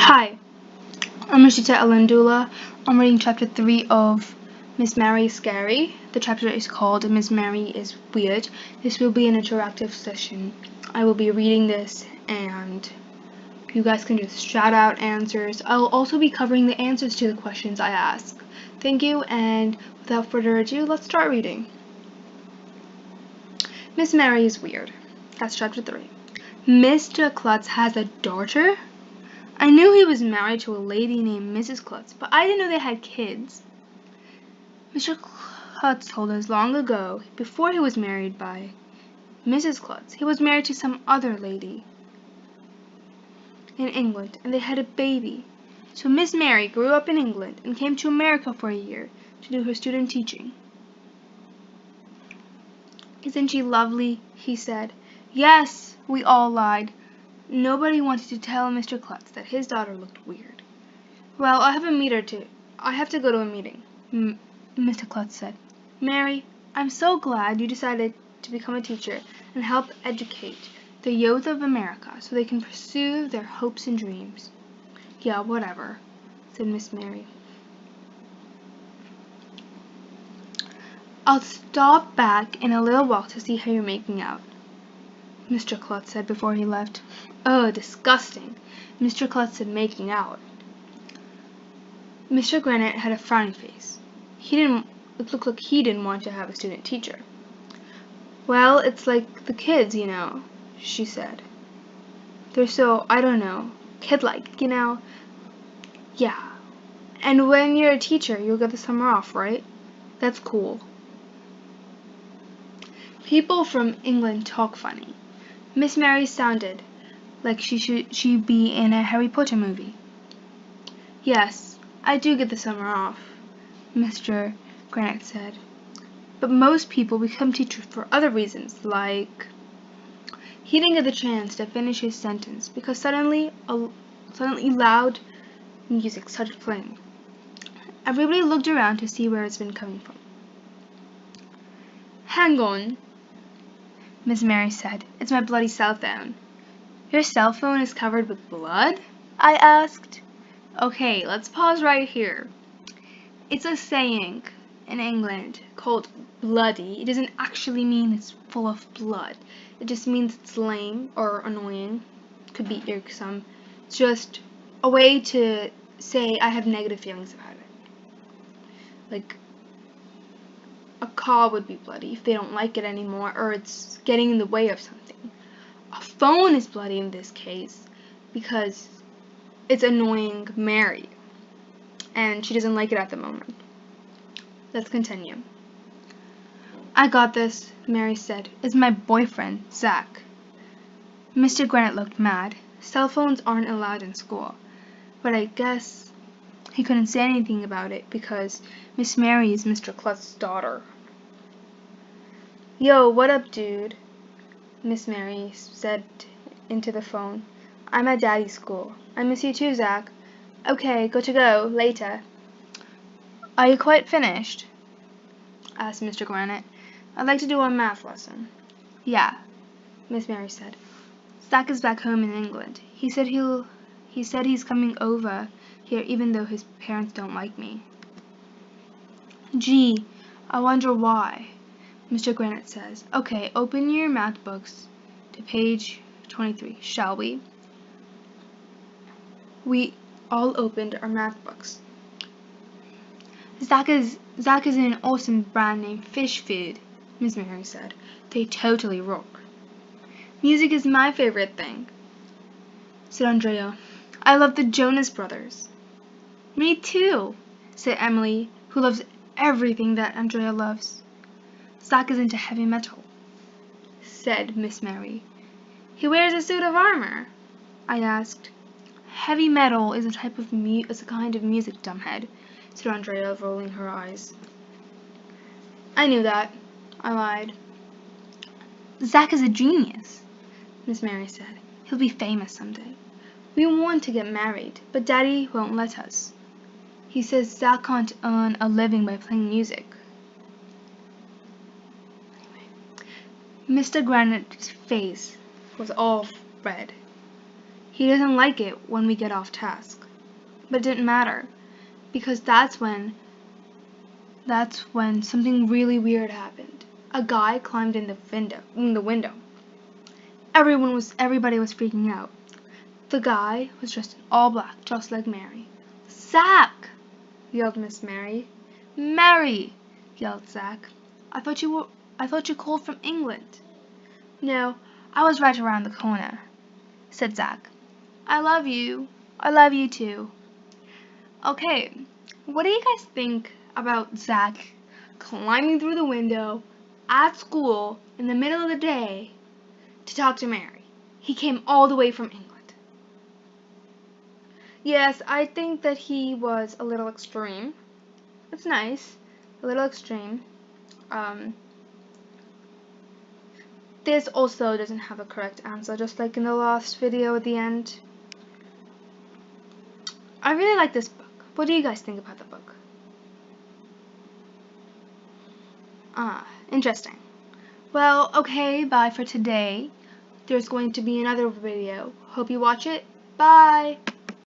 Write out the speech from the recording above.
Hi, I'm Rishita Alandula. I'm reading chapter 3 of Miss Mary is Scary. The chapter is called Miss Mary is Weird. This will be an interactive session. I will be reading this and you guys can just shout out answers. I'll also be covering the answers to the questions I ask. Thank you, and without further ado, let's start reading. Miss Mary is Weird. That's chapter 3. Mr. Klutz has a daughter? I knew he was married to a lady named Mrs. Klutz, but I didn't know they had kids. Mr. Klutz told us long ago, before he was married by Mrs. Klutz, he was married to some other lady in England, and they had a baby. So Miss Mary grew up in England and came to America for a year to do her student teaching. Isn't she lovely? He said. Yes, we all lied. Nobody wanted to tell Mr. Klutz that his daughter looked weird. Well, I have to go to a meeting, Mr. Klutz said. Mary, I'm so glad you decided to become a teacher and help educate the youth of America so they can pursue their hopes and dreams. Yeah, whatever, said Miss Mary. I'll stop back in a little while to see how you're making out, Mr. Klutz said before he left. Oh, disgusting, Mr. Klutz said, making out. Mr. Granite had a frowny face. It looked like he didn't want to have a student teacher. Well, it's like the kids, she said. They're so, I don't know, kid-like, Yeah. And when you're a teacher, you'll get the summer off, right? That's cool. People from England talk funny. Miss Mary sounded like she'd be in a Harry Potter movie. Yes, I do get the summer off, Mr. Granite said. But most people become teachers for other reasons, like... He didn't get the chance to finish his sentence because suddenly loud music started playing. Everybody looked around to see where it's been coming from. Hang on, Miss Mary said. It's my bloody cell phone. Your cell phone is covered with blood? I asked. Okay, let's pause right here. It's a saying in England called bloody. It doesn't actually mean it's full of blood. It just means it's lame or annoying. Could be irksome. It's just a way to say I have negative feelings about it. Like, a car would be bloody if they don't like it anymore or it's getting in the way of something. A phone is bloody in this case because it's annoying Mary and she doesn't like it at the moment. Let's continue. I got this, Mary said. It's my boyfriend, Zach. Mr. Granite looked mad. Cell phones aren't allowed in school, but I guess he couldn't say anything about it because Miss Mary is Mr. Klutz's daughter. Yo, what up, dude? Miss Mary said into the phone. I'm at Daddy's school. I miss you too, Zach. Okay, got to go. Later. Are you quite finished? Asked Mr. Granite. I'd like to do a math lesson. Yeah, Miss Mary said. Zach is back home in England. He said he's coming over here even though his parents don't like me. Gee, I wonder why, Mr. Granite says. Okay, open your math books to page 23, shall we? We all opened our math books. Zach is in an awesome brand named Fish Food, Miss Mary said. They totally rock. Music is my favorite thing, said Andrea. I love the Jonas Brothers. Me too, said Emily, who loves everything that Andrea loves. Zach is into heavy metal, said Miss Mary. He wears a suit of armor, I asked. Heavy metal is a kind of music, dumbhead, said Andrea, rolling her eyes. I knew that, I lied. Zach is a genius, Miss Mary said. He'll be famous someday. We want to get married, but Daddy won't let us. He says Zach can't earn a living by playing music. Anyway, Mr. Granite's face was all red. He doesn't like it when we get off task. But it didn't matter, because that's when something really weird happened. A guy climbed in the window. Everybody was freaking out. The guy was dressed in all black, just like Mary. "Zach!" yelled Miss Mary. "Mary!" yelled Zach. I thought you called from England." "No, I was right around the corner," said Zach. "I love you. I love you too." Okay, what do you guys think about Zach climbing through the window at school in the middle of the day to talk to Mary? He came all the way from England. Yes, I think that he was a little extreme. It's nice, a little extreme. This also doesn't have a correct answer, just like in the last video at the end. I really like this book. What do you guys think about the book? Interesting. Well, okay, bye for today. There's going to be another video. Hope you watch it. Bye!